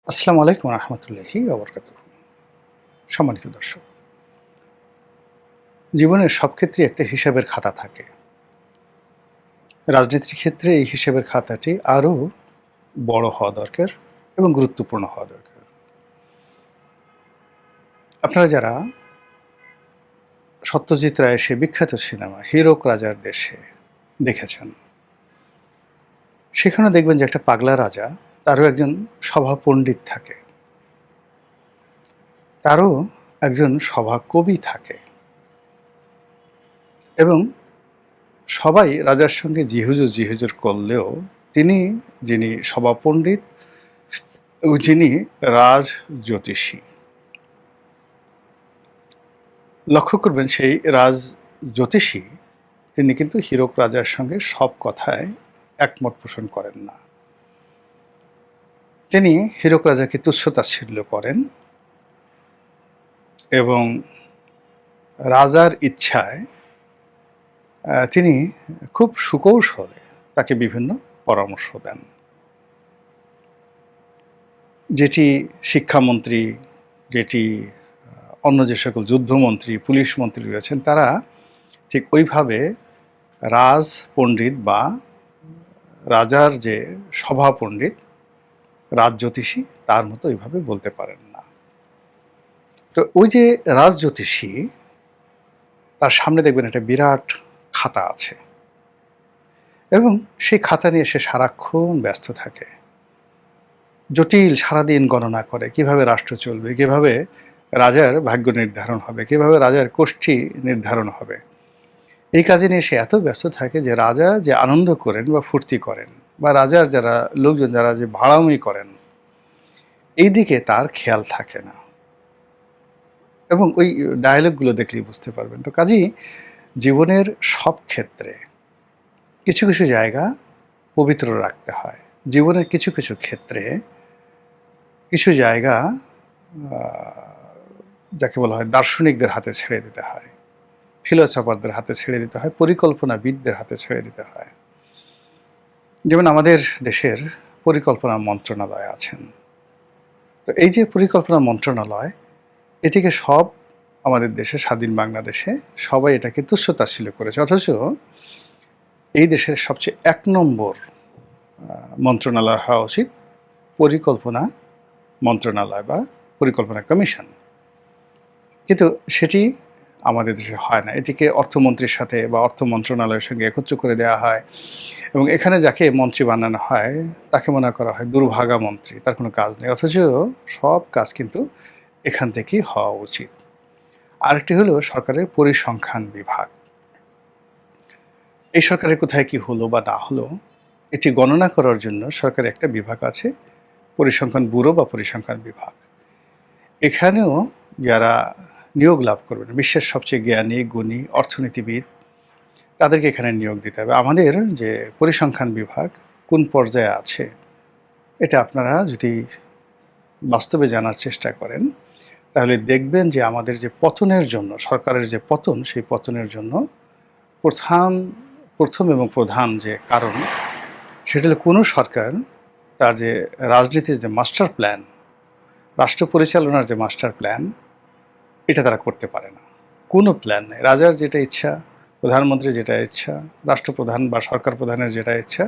আসসালামু আলাইকুম রহমতুল্লাহি ওবরকাতুহু। সম্মানিত দর্শক, জীবনের সব ক্ষেত্রেই একটা হিসাবের খাতা থাকে। রাজনীতির ক্ষেত্রে এই হিসাবের খাতাটি আরও বড় হওয়া দরকার এবং গুরুত্বপূর্ণ হওয়া দরকার। আপনারা যারা সত্যজিৎ রায়ের সে বিখ্যাত সিনেমা হীরক রাজার দেশে দেখেছেন, সেখানে দেখবেন যে একটা পাগলা রাজা, তারও একজন সভা পণ্ডিত থাকে, তারও একজন সভা কবি থাকে এবং সবাই রাজার সঙ্গে জিহুজুর জিহুজুর করলেও তিনি, যিনি সভাপণ্ডিত ও যিনি রাজ জ্যোতিষী, লক্ষ্য করবেন সেই রাজ জ্যোতিষী তিনি কিন্তু হীরক রাজার সঙ্গে সব কথায় একমত পোষণ করেন না। তিনি হীরক রাজাকে তুচ্ছ-তাচ্ছিল্য করেন এবং রাজার ইচ্ছায় তিনি খুব সুকৌশলে তাকে বিভিন্ন পরামর্শ দেন, যেটি শিক্ষামন্ত্রী, যেটি অন্য যে সকল যুদ্ধমন্ত্রী, পুলিশ মন্ত্রী রয়েছেন, তারা ঠিক ওইভাবে রাজ পণ্ডিত বা রাজার যে সভা পণ্ডিত, রাজ জ্যোতিষী, তার মতো ওইভাবে বলতে পারেন না। তো ওই যে রাজ জ্যোতিষী, তার সামনে দেখবেন একটা বিরাট খাতা আছে এবং সেই খাতা নিয়ে সে সারাক্ষণ ব্যস্ত থাকে। জটিল সারাদিন গণনা করে কিভাবে রাষ্ট্র চলবে, কিভাবে রাজার ভাগ্য নির্ধারণ হবে, কিভাবে রাজার কোষ্ঠী নির্ধারণ হবে। এই কাজে নিয়ে সে এত ব্যস্ত থাকে যে রাজা যে আনন্দ করেন বা ফুর্তি করেন বা রাজার যারা লোকজন যারা যে ভাড়ামি করেন, এই দিকে তার খেয়াল থাকে না এবং ওই ডায়ালগগুলো দেখলেই বুঝতে পারবেন। তো কাজেই জীবনের সব ক্ষেত্রে কিছু কিছু জায়গা পবিত্র রাখতে হয়। জীবনের কিছু কিছু ক্ষেত্রে কিছু জায়গা যাকে বলা হয় দার্শনিকদের হাতে ছেড়ে দিতে হয়, ফিলোসফারদের হাতে ছেড়ে দিতে হয়, পরিকল্পনাবিদদের হাতে ছেড়ে দিতে হয়। যেমন আমাদের দেশের পরিকল্পনা মন্ত্রণালয় আছেন। তো এই যে পরিকল্পনা মন্ত্রণালয়, এটিকে সব আমাদের দেশে, স্বাধীন বাংলাদেশে সবাই এটাকে তুচ্ছ-তাচ্ছিল্য করেছে। অথচ এই দেশের সবচেয়ে ১ নম্বর মন্ত্রণালয় হওয়া উচিত পরিকল্পনা মন্ত্রণালয় বা পরিকল্পনা কমিশন। কিন্তু সেটি আমাদের দেশে হয় না। এটিকে অর্থমন্ত্রীর সাথে বা অর্থ মন্ত্রণালয়ের সঙ্গে একত্র করে দেওয়া হয় এবং এখানে যাকে মন্ত্রী বানানো হয় তাকে মনে করা হয় দুর্ভাগা মন্ত্রী, তার কোনো কাজ নেই। অথচ সব কাজ কিন্তু এখান থেকেই হওয়া উচিত। আরেকটি হলো সরকারের পরিসংখ্যান বিভাগ। এই সরকারের কোথায় কি হলো বা না হলো, এটি গণনা করার জন্য সরকারের একটা বিভাগ আছে, পরিসংখ্যান ব্যুরো বা পরিসংখ্যান বিভাগ। এখানেও যারা নিয়োগ লাভ করবেন, বিশ্বের সবচেয়ে জ্ঞানী, গুণী অর্থনীতিবিদ, তাদেরকে এখানে নিয়োগ দিতে হবে। আমাদের যে পরিসংখ্যান বিভাগ কোন পর্যায়ে আছে, এটা আপনারা যদি বাস্তবে জানার চেষ্টা করেন, তাহলে দেখবেন যে আমাদের যে পতনের জন্য, সরকারের যে পতন, সেই পতনের জন্য প্রথম এবং প্রধান যে কারণ, সেটা হলো কোনো সরকার তার যে রাজনীতির যে মাস্টার প্ল্যান, রাষ্ট্র পরিচালনার যে মাস্টার প্ল্যান, এটা তারা করতে পারে না। কোনো প্ল্যান নেই। রাজার যেটা ইচ্ছা, প্রধানমন্ত্রীর যেটা ইচ্ছা, রাষ্ট্রপ্রধান বা সরকার প্রধানের যেটা ইচ্ছা,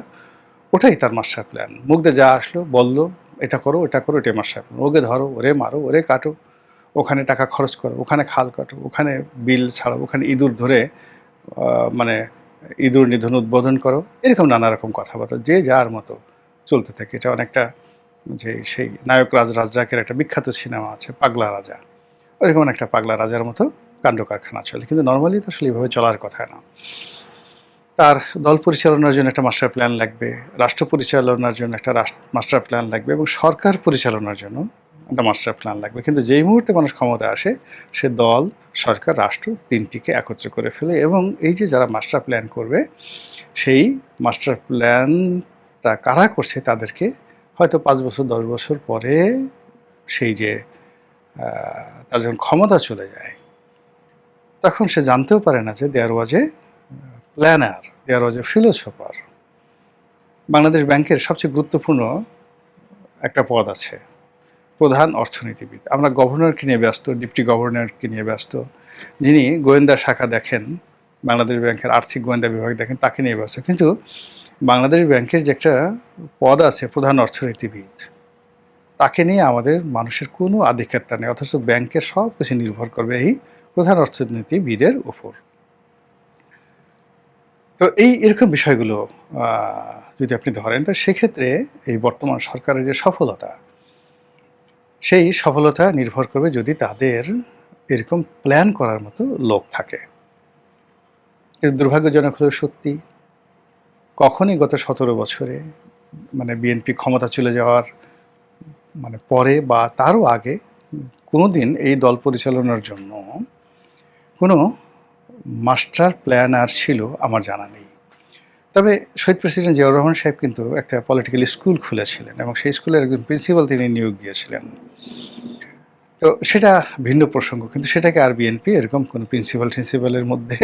ওটাই তার মাস্টার প্ল্যান। মুখ দিয়ে যা আসলো বলল, এটা করো, এটা করো, এটাই মাস্টার প্ল্যান। ওকে ধরো, ওরে মারো, ওরে কাটো, ওখানে টাকা খরচ করো, ওখানে খাল কাটো, ওখানে বিল ছাড়ো, ওখানে ইঁদুর ধরে মানে ইঁদুর নিধন উদ্বোধন করো, এরকম নানা রকম কথাবার্তা যে যার মতো চলতে থাকে। এটা অনেকটা যে সেই নায়ক রাজ্জাকের একটা বিখ্যাত সিনেমা আছে পাগলা রাজা, ওইরকম একটা পাগলা রাজার মতো কাণ্ড কারখানা চলে। কিন্তু নর্মালি তো আসলে এভাবে চলার কথা না। তার দল পরিচালনার জন্য একটা মাস্টার প্ল্যান লাগবে, রাষ্ট্র পরিচালনার জন্য একটা মাস্টার প্ল্যান লাগবে এবং সরকার পরিচালনার জন্য একটা মাস্টার প্ল্যান লাগবে। কিন্তু যেই মুহূর্তে মানুষ ক্ষমতায় আসে, সে দল, সরকার, রাষ্ট্র তিনটিকে একত্র করে ফেলে এবং এই যে যারা মাস্টার প্ল্যান করবে, সেই মাস্টার প্ল্যানটা কারা করছে তাদেরকে হয়তো ৫ বছর ১০ বছর পরে সেই যে তার যখন ক্ষমতা চলে যায়, তখন সে জানতেও পারে না যে there was a planner, there was a philosopher. Bangladesh ব্যাংকের সবচেয়ে গুরুত্বপূর্ণ একটা পদ আছে, প্রধান অর্থনীতিবিদ। আমরা গভর্নরকে নিয়ে ব্যস্ত, ডিপটি গভর্নরকে নিয়ে ব্যস্ত, যিনি গোয়েন্দা শাখা দেখেন, বাংলাদেশ ব্যাংকের আর্থিক গোয়েন্দা বিভাগ দেখেন, তাকে নিয়ে ব্যস্ত। কিন্তু বাংলাদেশ ব্যাংকের যে একটা পদ আছে প্রধান অর্থনীতিবিদ, তাকে নিয়ে আমাদের মানুষের কোনো আধিক্যতা নেই, অথচ ব্যাংকের সব কিছু নির্ভর করবে এই প্রধান অর্থনীতিবিদের উপর। তো এরকম বিষয়গুলো যদি আপনি ধরেন, তো সেক্ষেত্রে এই বর্তমান সরকারের যে সফলতা, সেই সফলতা নির্ভর করবে যদি তাদের এরকম প্ল্যান করার মতো লোক থাকে। কিন্তু দুর্ভাগ্যজনক হলেও সত্যি, কখনই গত 17 বছরে মানে বিএনপি ক্ষমতা চলে যাওয়ার পরে বা তারও আগে কোনোদিন এই দল পরিচালনার জন্য কোনো মাস্টার প্ল্যান আর ছিল আমার জানা নেই। তবে শহীদ প্রেসিডেন্ট জিয়াউর রহমান সাহেব কিন্তু একটা পলিটিক্যাল স্কুল খুলেছিলেন এবং সেই স্কুলের একজন প্রিন্সিপাল তিনি নিয়োগ দিয়েছিলেন। তো সেটা ভিন্ন প্রসঙ্গ, কিন্তু সেটাকে আর বিএনপি এরকম কোনো প্রিন্সিপালের মধ্যে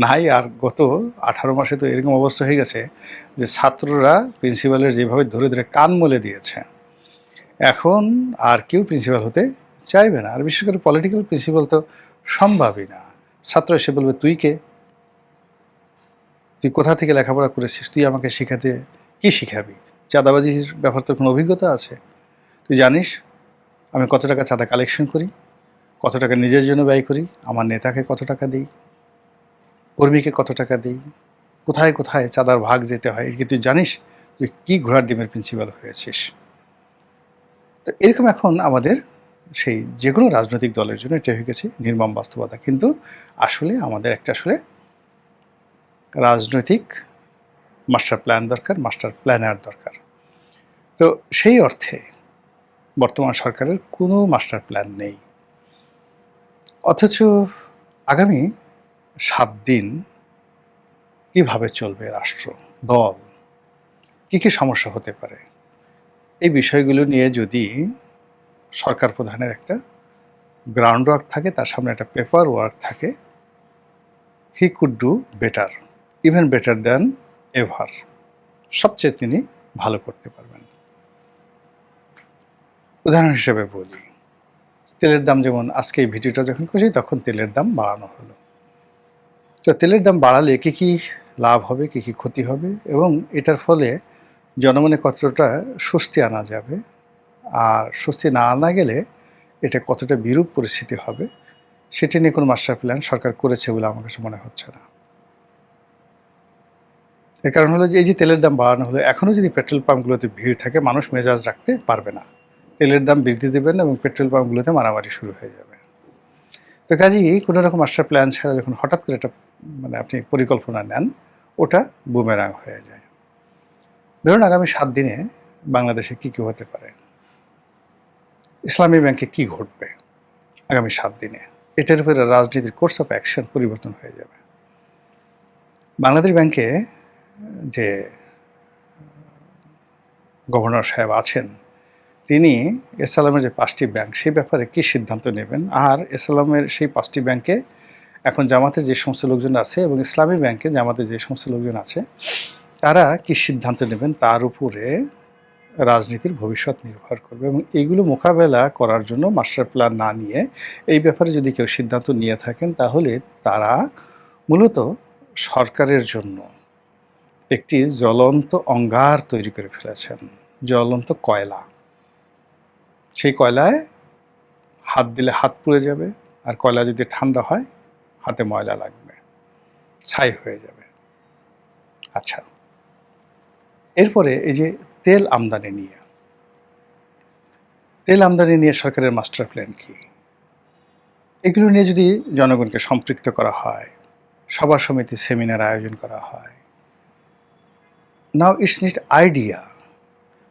নাই। আর গত 18 মাসে তো এরকম অবস্থা হয়ে গেছে যে ছাত্ররা প্রিন্সিপালের যেভাবে ধরে ধরে কান মলে দিয়েছে, এখন আর কেউ প্রিন্সিপাল হতে চাইবে না। আর বিশেষ করে পলিটিক্যাল প্রিন্সিপাল তো সম্ভবই না। ছাত্র এসে বলবে, তুই কে, তুই কোথা থেকে লেখাপড়া করেছিস, তুই আমাকে শেখাতে কি শিখাবি, চাঁদাবাজির ব্যাপার তোর কোনো অভিজ্ঞতা আছে, তুই জানিস আমি কত টাকা চাঁদা কালেকশন করি, কত টাকা নিজের জন্য ব্যয় করি, আমার নেতাকে কত টাকা দিই, কর্মীকে কত টাকা দিই, কোথায় কোথায় চাঁদার ভাগ যেতে হয়, কি তুই জানিস, তুই কি ঘোড়ার ডিমের প্রিন্সিপাল হয়েছিস। তো এরকম এখন আমাদের সেই যে কোনো রাজনৈতিক দলের জন্য এটা হয়ে গেছে নির্মম বাস্তবতা। কিন্তু আসলে আমাদের একটা রাজনৈতিক মাস্টার প্ল্যান দরকার, মাস্টার প্ল্যানার দরকার। তো সেই অর্থে বর্তমান সরকারের কোনো মাস্টার প্ল্যান নেই। অথচ আগামী 7 দিন কিভাবে চলবে রাষ্ট্র, দল, কি কি সমস্যা হতে পারে, এই বিষয়গুলো নিয়ে যদি সরকার প্রধানের একটা গ্রাউন্ড ওয়ার্ক থাকে, তার সামনে একটা পেপার ওয়ার্ক থাকে, he could do better, even better than ever. সবচেয়ে তিনি ভালো করতে পারবেন। উদাহরণ হিসেবে বলি, তেলের দাম, যেমন আজকে এই ভিডিওটা যখন করছি তখন তেলের দাম বাড়ানো হলো। তো তেলের দাম বাড়ালে কী কী লাভ হবে, কী কী ক্ষতি হবে, এবং এটার ফলে জনমনে কতটা স্বস্তি আনা যাবে, আর স্বস্তি না আনা গেলে এটা কতটা বিরূপ পরিস্থিতি হবে, সেটি নিয়ে কোনো মাস্টার প্ল্যান সরকার করেছে বলে আমার কাছে মনে হচ্ছে না। এর কারণ হলো যে এই যে তেলের দাম বাড়ানো হলো, এখনও যদি পেট্রোল পাম্পগুলোতে ভিড় থাকে, মানুষ মেজাজ রাখতে পারবে না, তেলের দাম বৃদ্ধি দেবেন এবং পেট্রোল পাম্পগুলোতে মারামারি শুরু হয়ে যাবে। তো কাজেই কোনো রকম মাস্টার প্ল্যান ছাড়া যখন হঠাৎ করে একটা আপনি পরিকল্পনা নেন, ওটা বুমেরাং হয়ে যায়। ধরুন আগামী 7 দিনে বাংলাদেশে কী কী হতে পারে, ইসলামী ব্যাংকে কি ঘটবে আগামী 7 দিনে, এটার উপরে রাজনীতির কোর্স অফ অ্যাকশন পরিবর্তন হয়ে যাবে। বাংলাদেশ ব্যাংকে যে গভর্নর সাহেব আছেন, তিনি এসএলএমের যে 5টি ব্যাংক, সেই ব্যাপারে কি সিদ্ধান্ত নেবেন, আর এসএলএমের সেই 5টি ব্যাংকে এখন জামাতের যে সমস্ত লোকজন আছে এবং ইসলামী ব্যাংকে জামাতের যে সমস্ত লোকজন আছে, তারা কি সিদ্ধান্ত নেবেন, তার উপরে রাজনীতির ভবিষ্যৎ নির্ভর করবে। এবং এইগুলো মোকাবেলা করার জন্য মাস্টার প্ল্যান না নিয়ে এই ব্যাপারে যদি কেউ সিদ্ধান্ত নিয়ে থাকেন, তাহলে তারা মূলত সরকারের জন্য একটি জ্বলন্ত অঙ্গার তৈরি করে ফেলেছেন, জ্বলন্ত কয়লা। সেই কয়লায় হাত দিলে হাত পুড়ে যাবে, আর কয়লা যদি ঠান্ডা হয় হাতে ময়লা লাগবে, ছাই হয়ে যাবে। আচ্ছা, এরপরে এই যে তেল আমদানি নিয়ে সরকারের মাস্টার প্ল্যান কি, এগুলো নিয়ে যদি জনগণকে সম্পৃক্ত করা হয়, সভা সমিতি সেমিনার আয়োজন করা হয়, নাও ইটস নিড আইডিয়া।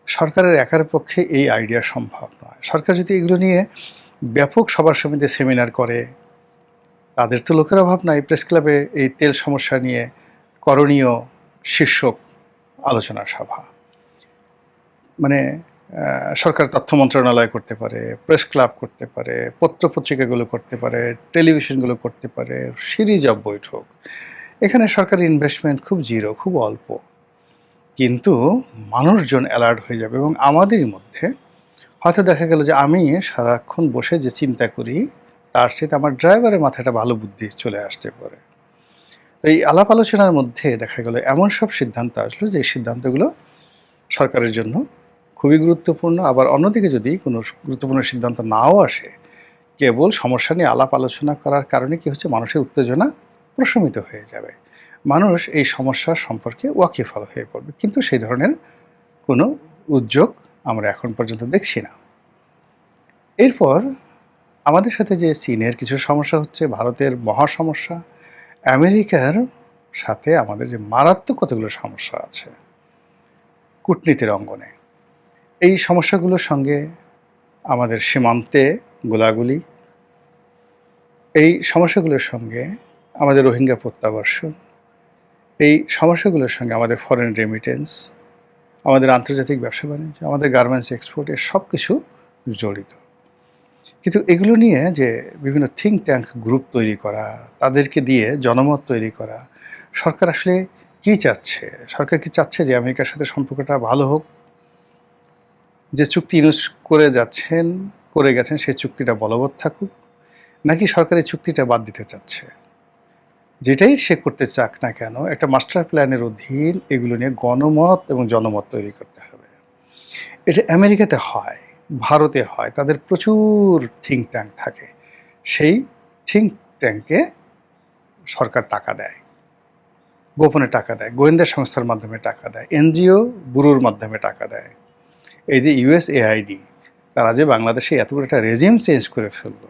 সরকারের একার পক্ষে এই আইডিয়া সম্ভব নয়। সরকার যদি এগুলো নিয়ে ব্যাপক সভা সমিতি সেমিনার করে, তাদের তো লোকের অভাব নাই, প্রেস ক্লাবে এই তেল সমস্যা নিয়ে করণীয় শীর্ষক আলোচনা সভা, সরকার তথ্য মন্ত্রণালয় করতে পারে, প্রেস ক্লাব করতে পারে, পত্রপত্রিকাগুলো করতে পারে, টেলিভিশনগুলো করতে পারে, সিরিজ অফ বৈঠক। এখানে সরকারি ইনভেস্টমেন্ট খুব জিরো, খুব অল্প, কিন্তু মানুষজন অ্যালার্ট হয়ে যাবে এবং আমাদেরই মধ্যে হয়তো দেখা গেল যে আমি সারাক্ষণ বসে যে চিন্তা করি, তার চেয়ে আমার ড্রাইভারের মাথায় একটা ভালো বুদ্ধি চলে আসতে পারে। তো এই আলাপ আলোচনার মধ্যে দেখা গেল এমন সব সিদ্ধান্ত আসলো যে এই সিদ্ধান্তগুলো সরকারের জন্য খুবই গুরুত্বপূর্ণ। আবার অন্যদিকে যদি কোনো গুরুত্বপূর্ণ সিদ্ধান্ত নাও আসে, কেবল সমস্যা নিয়ে আলাপ আলোচনা করার কারণে কি হচ্ছে, মানুষের উত্তেজনা প্রশমিত হয়ে যাবে। মানুষ এই সমস্যা সম্পর্কে ওয়াকিবহাল হয়ে পড়বে। কিন্তু সেই ধরনের কোনো উদ্যোগ আমরা এখন পর্যন্ত দেখছি না। এরপর আমাদের সাথে যে চীনের কিছু সমস্যা হচ্ছে, ভারতের মহা সমস্যা, আমেরিকার সাথে আমাদের যে মারাত্মক কতগুলো সমস্যা আছে কূটনীতির অঙ্গনে, এই সমস্যাগুলোর সঙ্গে আমাদের সীমান্তে গোলাগুলি, এই সমস্যাগুলোর সঙ্গে আমাদের রোহিঙ্গা প্রত্যাবর্ষণ, এই সমস্যাগুলোর সঙ্গে আমাদের ফরেন রেমিটেন্স, আমাদের আন্তর্জাতিক ব্যবসা বাণিজ্য, আমাদের গার্মেন্টস এক্সপোর্ট, এর সব কিছু জড়িত। কিন্তু এগুলো নিয়ে যে বিভিন্ন থিঙ্ক ট্যাঙ্ক গ্রুপ তৈরি করা, তাদেরকে দিয়ে জনমত তৈরি করা, সরকার আসলে কী চাচ্ছে? সরকার কি চাচ্ছে যে আমেরিকার সাথে সম্পর্কটা ভালো হোক? যে চুক্তি ইউজ করে গেছেন সেই চুক্তিটা বলবৎ থাকুক? নাকি সরকার এই চুক্তিটা বাদ দিতে চাচ্ছে? যেটাই সে করতে চাক না কেন, একটা মাস্টার প্ল্যানের অধীন এগুলো নিয়ে গণমত এবং জনমত তৈরি করতে হবে। এটা আমেরিকাতে হয়, ভারতে হয়, তাদের প্রচুর থিঙ্ক ট্যাঙ্ক থাকে। সেই থিঙ্ক ট্যাঙ্কে সরকার টাকা দেয়, গোপনে টাকা দেয়, গোয়েন্দা সংস্থার মাধ্যমে টাকা দেয়, এনজিও ব্যুরোর মাধ্যমে টাকা দেয়। এই যে ইউএসএআইডি, তারা যে বাংলাদেশে এত বড় একটা রেজিম চেঞ্জ করে ফেললো,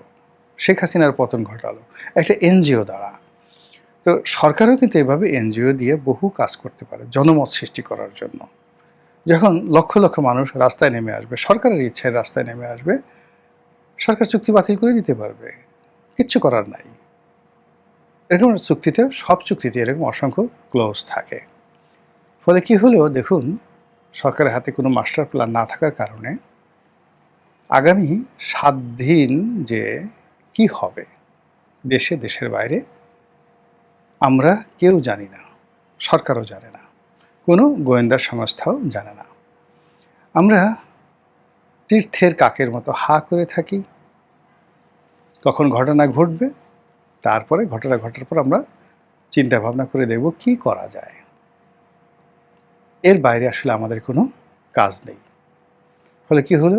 শেখ হাসিনার পতন ঘটালো একটা এনজিও দ্বারা। তো সরকারও কিন্তু এভাবে এনজিও দিয়ে বহু কাজ করতে পারে জনমত সৃষ্টি করার জন্য। যখন লক্ষ লক্ষ মানুষ রাস্তায় নেমে আসবে, সরকারের ইচ্ছায় রাস্তায় নেমে আসবে, সরকার চুক্তি বাতিল করে দিতে পারবে, কিচ্ছু করার নাই। এরকম চুক্তিতে, সব চুক্তিতে এরকম অসংখ্য ক্লোজ থাকে। ফলে কি হলো দেখুন, সরকারের হাতে কোনো মাস্টার প্ল্যান না থাকার কারণে আগামী 7 দিন যে কি হবে দেশে, দেশের বাইরে, আমরা কেউ জানি না, সরকারও জানে না, কোনো গোয়েন্দা সংস্থাও জানে না। আমরা তীর্থের কাকের মতো হা করে থাকি, কখন ঘটনা ঘটবে, তারপরে ঘটনা ঘটার পর আমরা চিন্তা ভাবনা করে দেখব কি করা যায়। এর বাইরে আসলে আমাদের কোনো কাজ নেই। ফলে কি হলো,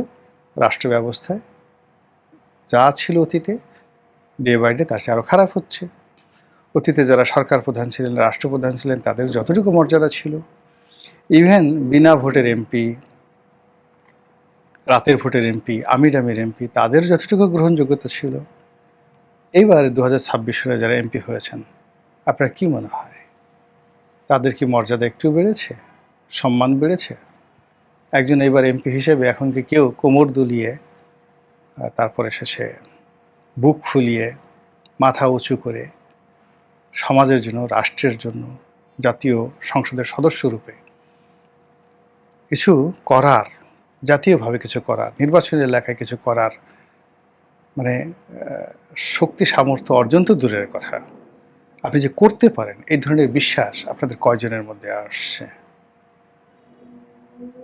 রাষ্ট্র ব্যবস্থায় যা ছিল অতীতে, ডে বাই ডে তার চেয়ে আরও খারাপ হচ্ছে। অতীতে যারা সরকার প্রধান ছিলেন, রাষ্ট্রপ্রধান ছিলেন, তাদের যতটুকু মর্যাদা ছিল, ইভেন বিনা ভোটের এমপি, রাতের ভোটের এমপি, আমির আমির এমপি, তাদের যতটুকু গ্রহণযোগ্যতা ছিল, এইবার 2026 সালে যারা এমপি হয়েছেন, আপনার কি মনে হয় তাদের কি মর্যাদা একটু বেড়েছে, সম্মান বেড়েছে? একজন এবার এমপি হিসেবে এখন কি কেউ কোমর দুলিয়ে, তারপরে শেষে বুক ফুলিয়ে, মাথা উঁচু করে সমাজের জন্য, রাষ্ট্রের জন্য, জাতীয় সংসদের সদস্য রূপে কিছু করার, জাতীয়ভাবে কিছু করার, নির্বাচনী এলাকায় কিছু করার মানে শক্তি সামর্থ্য অর্জন তো দূরের কথা, আপনি যে করতে পারেন এই ধরনের বিশ্বাস আপনাদের কয়জনের মধ্যে আসছে?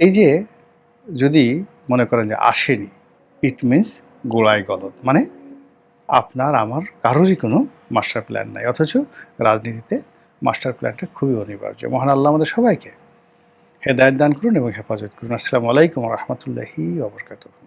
এই যে যদি মনে করেন যে আসেনি, ইট মিনস গোড়ায় গলদ, মানে আপনার আমার কারোরই কোনো মাস্টার প্ল্যান নাই। অথচ রাজনীতিতে মাস্টার প্ল্যানটা খুবই অনিবার্য। মহান আল্লাহ আমাদের সবাইকে হেদায়েত দান করুন এবং হেফাজত করুন। আসসালামু আলাইকুম ওয়া রাহমাতুল্লাহি ওয়া বারাকাতুহু।